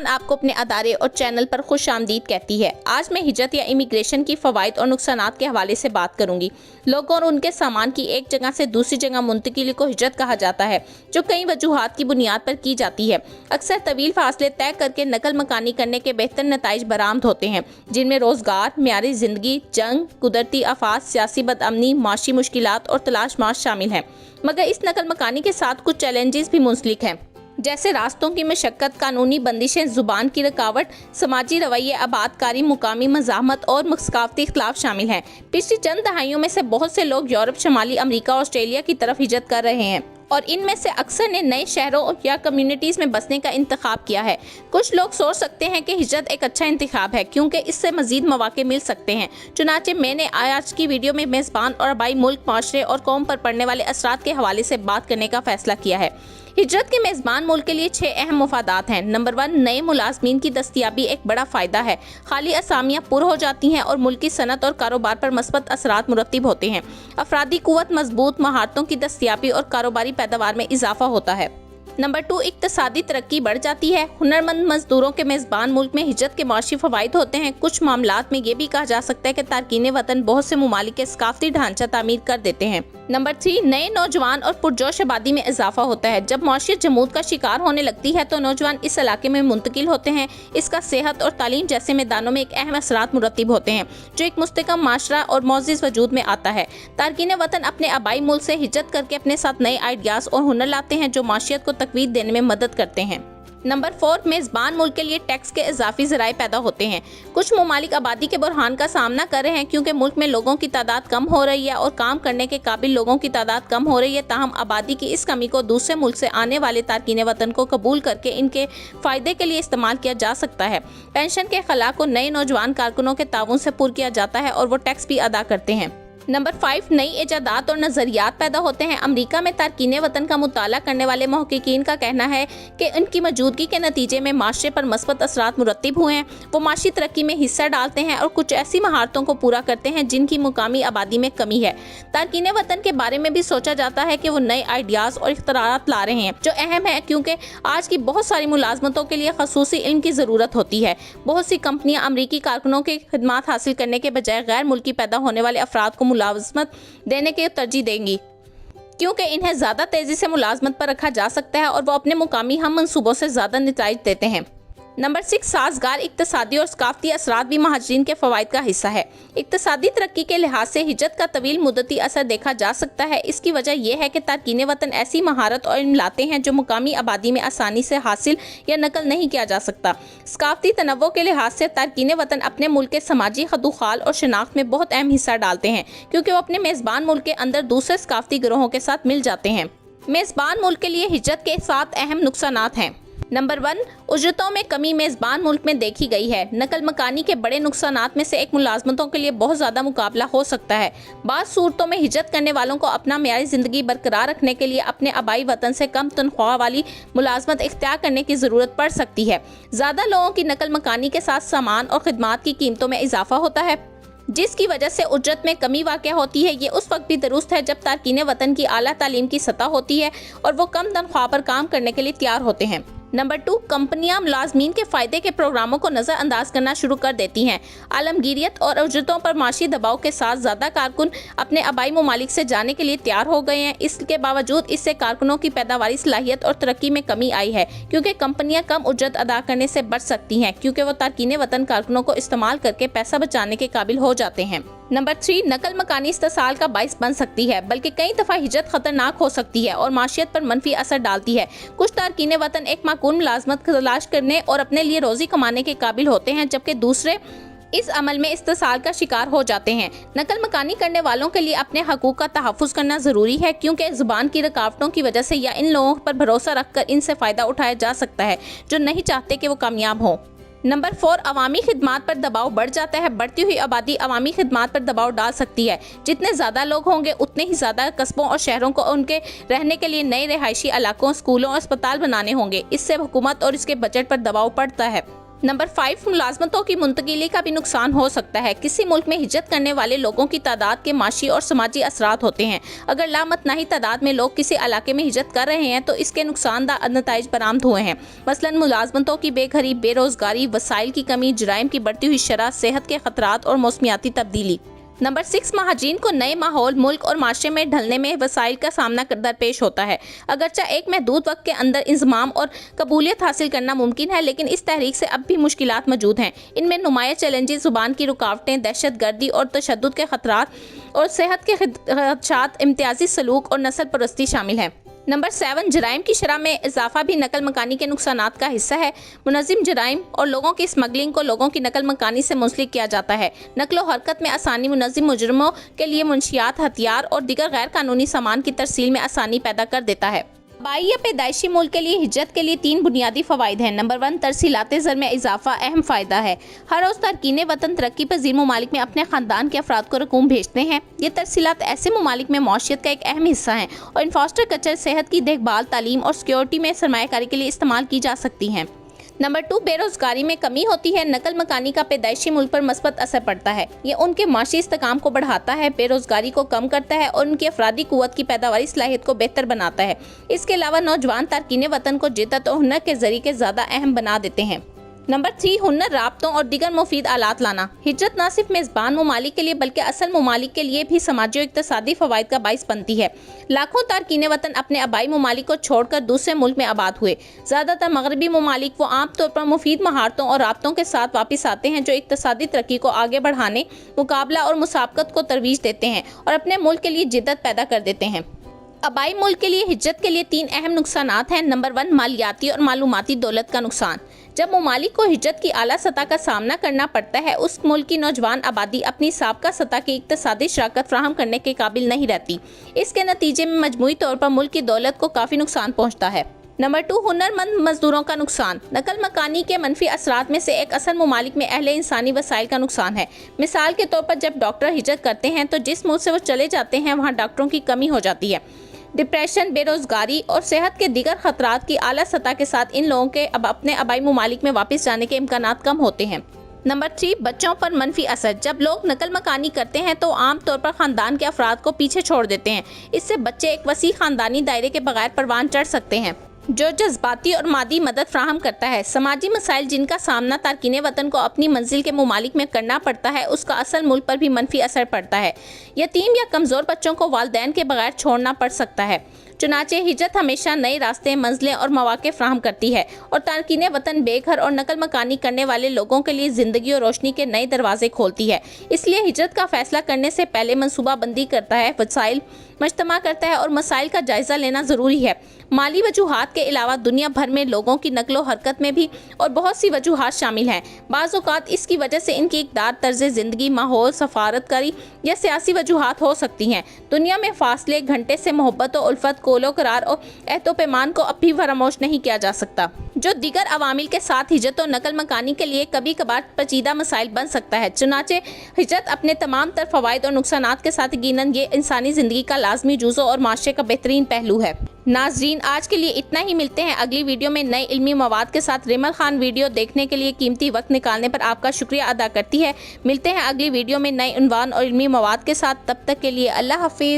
آپ को अपने अदारे और चैनल पर खुश आमदीद कहती है। आज मैं हिजरत या इमिग्रेशन की फ़वाइद और नुकसानात के हवाले से बात करूंगी। लोगों और उनके सामान की एक जगह से दूसरी जगह मुंतकिली को हिजरत कहा जाता है, जो कई वजूहात की बुनियाद पर की जाती है। अक्सर तवील फासले तय करके नकल मकानी करने के बेहतर नताइज बरामद होते हैं, जिनमें रोज़गार, म्यारी ज़िंदगी, जंग, कुदरती आफात, सियासी बदअमनी, माशी मुश्किलात और तलाश माश शामिल हैं। मगर इस नकल मकानी के साथ कुछ चैलेंजेस भी मुंसलिक हैं, जैसे रास्तों की मशक्क़त, कानूनी बंदिशें, ज़ुबान की रुकावट, समाजी रवैये, आबादकारी, मुकामी मज़ाहमत और सकाफ़ती इख्तिलाफ शामिल हैं। पिछली चंद दहाइयों में से बहुत से लोग यूरोप, शमाली अमरीका और ऑस्ट्रेलिया की तरफ हिजरत कर रहे हैं और इनमें से अक्सर ने नए शहरों या कम्युनिटीज़ में बसने का इंतखाब किया है। कुछ लोग सोच सकते हैं कि हिजरत एक अच्छा इंतखाब है क्योंकि इससे मज़ीद मौक़े मिल सकते हैं। चुनांचे मैंने आज की वीडियो में मेज़बान और आबाई मुल्क, माशरे और कौम पर पड़ने वाले असरात के हवाले से बात करने का फ़ैसला किया है। हिजरत के मेज़बान मुल्क के लिए 6 अहम मुफादात हैं। नंबर 1, नए मुलाज़मीन की दस्तयाबी एक बड़ा फ़ायदा है। खाली असामियाँ पुर हो जाती हैं और मुल्की सनत और कारोबार पर मस्बत असरात मुरत्तिब होते हैं। अफरादी कुव्वत, मजबूत महारतों की दस्तयाबी और कारोबारी पैदावार में इजाफा होता है। नंबर 2, इक्तसादी तरक्की बढ़ जाती है। हुनरमंद मजदूरों के मेज़बान मुल्क में हिजरत के माशी फ़वाइद होते हैं। कुछ मामलात में ये भी कहा जा सकता है कि तारकीन वतन बहुत से ममालिक के सकाफ़ती ढांचा तामीर कर देते हैं। नंबर 3, नए नौजवान और पुरजोश आबादी में इजाफा होता है। जब माशियत जमूद का शिकार होने लगती है तो नौजवान इस इलाके में मुंतकिल होते हैं। इसका सेहत और तालीम जैसे मैदानों में एक अहम असरात मुरत्तिब होते हैं, जो एक मुस्तकम माशरा और मोअज़्ज़िज़ वजूद में आता है। तारकीन वतन अपने आबाई मुल्क से हिजरत करके अपने साथ नए आइडियाज़ और हुनर लाते हैं, जो माशियत को तकवीत देने में मदद करते हैं। नंबर 4, मेज़बान मुल्क के लिए टैक्स के इजाफी ज़राए पैदा होते हैं। कुछ ममालिक आबादी के बुरहान का सामना कर रहे हैं क्योंकि मुल्क में लोगों की तादाद कम हो रही है और काम करने के काबिल लोगों की तादाद कम हो रही है। ताहम आबादी की इस कमी को दूसरे मुल्क से आने वाले तारकीन वतन को कबूल करके इनके फ़ायदे के लिए इस्तेमाल किया जा सकता है। पेंशन के खला को नए नौजवान कारकुनों के ताउन से पुर किया जाता है और वो टैक्स भी अदा करते हैं। नंबर 5, नई इजादात और नज़रियात पैदा होते हैं। अमरीका में तारकीन वतन का मुताला करने वाले महक़क़ीन का कहना है कि उनकी मौजूदगी के नतीजे में माशरे पर मस्बत असरात मुरत्तिब हुए हैं। वो माशी तरक्की में हिस्सा डालते हैं और कुछ ऐसी महारतों को पूरा करते हैं जिनकी मुकामी आबादी में कमी है। तारकीन वतन के बारे में भी सोचा जाता है कि वो नए आइडियाज़ और इख्तिराआत ला रहे हैं, जो अहम है क्योंकि आज की बहुत सारी मुलाजमतों के लिए खसूसी इल्म की ज़रूरत होती है। बहुत सी कंपनियाँ अमरीकी कारकुनों की खिदमत हासिल करने के बजाय गैर मुल्की पैदा होने वाले अफराद को मुलाजमत देने के तरजीह देंगी, क्योंकि इन्हें ज़्यादा तेज़ी से मुलाजमत पर रखा जा सकता है और वो अपने मुकामी हम मंसूबों से ज़्यादा नताइज देते हैं। नंबर 6, साजगार इक्तसादी और सकाफ़ती असरात भी महाजरीन के फ़वाइद का हिस्सा है। इक्तसादी तरक्की के लिहाज से हिजरत का तवील मुद्दती असर देखा जा सकता है। इसकी वजह यह है कि तारकीन वतन ऐसी महारत और इल्म लाते हैं जो मुकामी आबादी में आसानी से हासिल या नकल नहीं किया जा सकता। सकाफ़ती तनव्वुर के लिहाज से तारकीन वतन अपने मुल्क के समाजी खदुखाल और शनाख्त में बहुत अहम हिस्सा डालते हैं, क्योंकि वो अपने मेज़बान मुल्क के अंदर दूसरे सकाफ़ती गिरोहों के साथ मिल जाते हैं। मेज़बान मुल्क के लिए हिजरत के 7 अहम नुकसानात हैं। नंबर 1, उजरतों में कमी मेज़बान मुल्क में देखी गई है। नकल मकानी के बड़े नुकसानात में से एक मुलाजमतों के लिए बहुत ज़्यादा मुकाबला हो सकता है। बाज़ सूरतों में हिजरत करने वालों को अपना म्यारी ज़िंदगी बरकरार रखने के लिए अपने आबाई वतन से कम तनख्वाह वाली मुलाजमत इख्तियार करने की ज़रूरत पड़ सकती है। ज़्यादा लोगों की नकल मकानी के साथ सामान और खिदमात की कीमतों में इजाफा होता है, जिसकी वजह से उजरत में कमी वाक़या होती है। ये उस वक्त भी दुरुस्त है जब तारकीन वतन की आला तालीम की सतह होती है और वो कम तनख्वाह पर काम करने के लिए तैयार होते हैं। नंबर 2, कंपनियां मुलाजमीन के फ़ायदे के प्रोग्रामों को नज़रअंदाज करना शुरू कर देती हैं। आलमगीरियत और उजरतों पर माशी दबाव के साथ ज़्यादा कारकुन अपने आबाई ममालिक से जाने के लिए तैयार हो गए हैं। इसके बावजूद इससे कारकुनों की पैदावारी सलाहियत और तरक्की में कमी आई है, क्योंकि कंपनियां कम उजरत अदा करने से बच सकती हैं, क्योंकि वो तारकीन वतन कारकुनों को इस्तेमाल करके पैसा बचाने के काबिल हो जाते हैं। नंबर 3, नकल मकानी इस्तेसाल का बाइस बन सकती है, बल्कि कई दफ़ा हिजरत खतरनाक हो सकती है और माशियत पर मनफी असर डालती है। कुछ तारकीन वतन एक माकूल मुलाजमत तलाश करने और अपने लिए रोज़ी कमाने के काबिल होते हैं, जबकि दूसरे इस अमल में इस्तेसाल का शिकार हो जाते हैं। नकल मकानी करने वालों के लिए अपने हकूक़ का तहफ़्फ़ुज़ करना ज़रूरी है, क्योंकि ज़ुबान की रुकावटों की वजह से या इन लोगों पर भरोसा रखकर इनसे फ़ायदा उठाया जा सकता है जो नहीं चाहते कि वो कामयाब हों। नंबर 4, अवामी खिदमात पर दबाव बढ़ जाता है। बढ़ती हुई आबादी अवामी खिदमात पर दबाव डाल सकती है। जितने ज़्यादा लोग होंगे उतने ही ज़्यादा कस्बों और शहरों को उनके रहने के लिए नए रिहायशी इलाकों, स्कूलों और अस्पताल बनाने होंगे। इससे हुकूमत और इसके बजट पर दबाव पड़ता है। नंबर 5, मुलाजमतों की मुंतकिली का भी नुकसान हो सकता है। किसी मुल्क में हिजरत करने वाले लोगों की तादाद के माशी और समाजी असरात होते हैं। अगर लामतनाही तादाद में लोग किसी इलाके में हिजरत कर रहे हैं तो इसके नुकसानदा नताइज बरामद हुए हैं। मसलन मुलाजमतों की बेघरी, बेरोजगारी, वसाइल की कमी, जराइम की बढ़ती हुई शरह, सेहत के खतरात और मौसमियाती तब्दीली। नंबर 6, महाजीन को नए माहौल, मुल्क और माशरे में ढलने में वसाइल का सामना दरपेश होता है। अगरचे एक महदूद वक्त के अंदर इंज़माम और कबूलियत हासिल करना मुमकिन है, लेकिन इस तहरीक से अब भी मुश्किलात मौजूद हैं। इनमें नुमाया चैलेंजेस, ज़ुबान की रुकावटें, दहशत गर्दी और तशद्दुद के खतरात और सेहत के खदशात, इम्तियाजी सलूक और नस्ल परस्ती शामिल हैं। नंबर 7, जराइम की शरह में इजाफा भी नकल मकानी के नुकसानात का हिस्सा है। मुनज़्ज़म जराइम और लोगों की स्मगलिंग को लोगों की नकल मकानी से मुंसलिक किया जाता है। नकलो हरकत में आसानी मुनज़्ज़म मुजरिमों के लिए मुंशियात, हथियार और दीगर गैर कानूनी सामान की तरसील में आसानी पैदा कर देता है। आबाई या पैदाइशी मुल्क के लिए हिजरत के लिए 3 बुनियादी फ़वाइद हैं। नंबर 1, तरसीलाते ज़र में इजाफा अहम फ़ायदा है। हर रोज़ तारकीन वतन तरक्की पज़ीर ममालिक में अपने ख़ानदान के अफराद को रकूम भेजते हैं। ये तरसीलात ऐसे ममालिक में मौशियत का एक अहम हिस्सा हैं और इंफ्रास्ट्रक्चर, सेहत की देखभाल, तालीम और सिक्योरिटी में सरमायाकारी के लिए इस्तेमाल की जा सकती हैं। नंबर 2, बेरोजगारी में कमी होती है। नकल मकानी का पैदाइशी मुल्क पर मस्बत असर पड़ता है। ये उनके माशी इस्तेकाम को बढ़ाता है, बेरोजगारी को कम करता है और उनकी अफरादी कुव्वत की पैदावारी सलाहियत को बेहतर बनाता है। इसके अलावा नौजवान तारकीन वतन को जिद्दत और हुनर के जरिए ज़्यादा अहम बना देते हैं। नंबर 3, हुनर, राब्तों और दीगर मुफीद आलात लाना। हिजरत न सिर्फ मेज़बान ममालिक के लिए बल्कि असल ममालिक के लिए भी समाजी और इक़्तिसादी फ़वाइद का बाइस बनती है। लाखों तारकीन वतन अपने आबाई ममालिक को छोड़कर दूसरे मुल्क में आबाद हुए। ज़्यादातर मगरबी ममालिक वो आम तौर पर मुफीद महारतों और राब्तों के साथ वापस आते हैं जो इक़्तिसादी तरक्की को आगे बढ़ाने, मुकाबला और मुसाबकत को तरवीज देते हैं और अपने मुल्क के लिए जिद्दत पैदा कर देते हैं। आबाई मुल्क के लिए हिजरत के लिए 3 अहम नुकसानात हैं। नंबर 1, मालियाती और मालूमाती दौलत का नुकसान। जब ममालिक को हिजरत की आला सतह का सामना करना पड़ता है, उस मुल्क की नौजवान आबादी अपनी साबका सतह की इक़्तिसादी शराकत फराहम करने के काबिल नहीं रहती। इसके नतीजे में मजमूई तौर पर मुल्क की दौलत को काफ़ी नुकसान पहुँचता है। नंबर 2, हुनरमंद मजदूरों का नुकसान। नकल मकानी के मनफी असरात में से एक असल ममालिक में अहले इंसानी वसाइल का नुकसान है। मिसाल के तौर पर जब डॉक्टर हिजरत करते हैं तो जिस मुल्क से वो चले जाते हैं वहाँ डॉक्टरों की कमी हो जाती है। डिप्रेशन, बेरोजगारी और सेहत के दीगर खतरात की आला सतह के साथ इन लोगों के अब अपने आबाई ममालिक में वापस जाने के इम्कानात कम होते हैं। नंबर 3, बच्चों पर मनफी असर। जब लोग नकल मकानी करते हैं तो आम तौर पर ख़ानदान के अफराद को पीछे छोड़ देते हैं। इससे बच्चे एक वसी ख़ानदानी दायरे के बगैर परवान चढ़ सकते हैं जो जज्बाती और मादी मदद फ्राहम करता है। समाजी मसाइल जिनका सामना तारकीन वतन को अपनी मंजिल के ममालिक में करना पड़ता है, उसका असल मुल्क पर भी मनफी असर पड़ता है। यतीम या कमज़ोर बच्चों को वालिदैन के बगैर छोड़ना पड़ सकता है। चुनाचे हिजरत हमेशा नए रास्ते, मंजिलें और मौक़े फ्राहम करती है और तारकीन वतन, बेघर और नकल मकानी करने वाले लोगों के लिए ज़िंदगी और रोशनी के नए दरवाजे खोलती है। इसलिए हिजरत का फ़ैसला करने से पहले मनसूबा बंदी करता है, वसाइल मजतमा करता है और मसाइल का जायज़ा लेना ज़रूरी है। माली वजूहात के अलावा दुनिया भर में लोगों की नकलो हरकत में भी और बहुत सी वजूहात शामिल हैं। बाज़ औक़ात इसकी वजह से इनकी इक़दार, तर्ज़ ज़िंदगी, माहौल, सफारतकारी या सियासी वजूहात हो सकती हैं। दुनिया में फ़ासले, घंटे से मोहब्बत और उल्फत, कोलो करार और एहतो पैमान को अब भी फरामोश नहीं किया जा सकता, जो दीगर अवामिल के साथ हिजरत और नकल मकानी के लिए कभी कभार पेचीदा मसाइल बन सकता है। चुनाचे हिजरत अपने तमाम तर फ़वाइद और नुकसानात के साथ यकीनन ये इंसानी ज़िंदगी का लाजमी जुज़ो और माशरे का बेहतरीन पहलू है। नाज़रीन, आज के लिए इतना ही। मिलते हैं अगली वीडियो में नए इल्मी मवाद के साथ। रिमल खान वीडियो देखने के लिए कीमती वक्त निकालने पर आपका शुक्रिया अदा करती है। मिलते हैं अगली वीडियो में नए उन्वान और इल्मी मवाद के साथ। तब तक के लिए अल्लाह हाफिज़।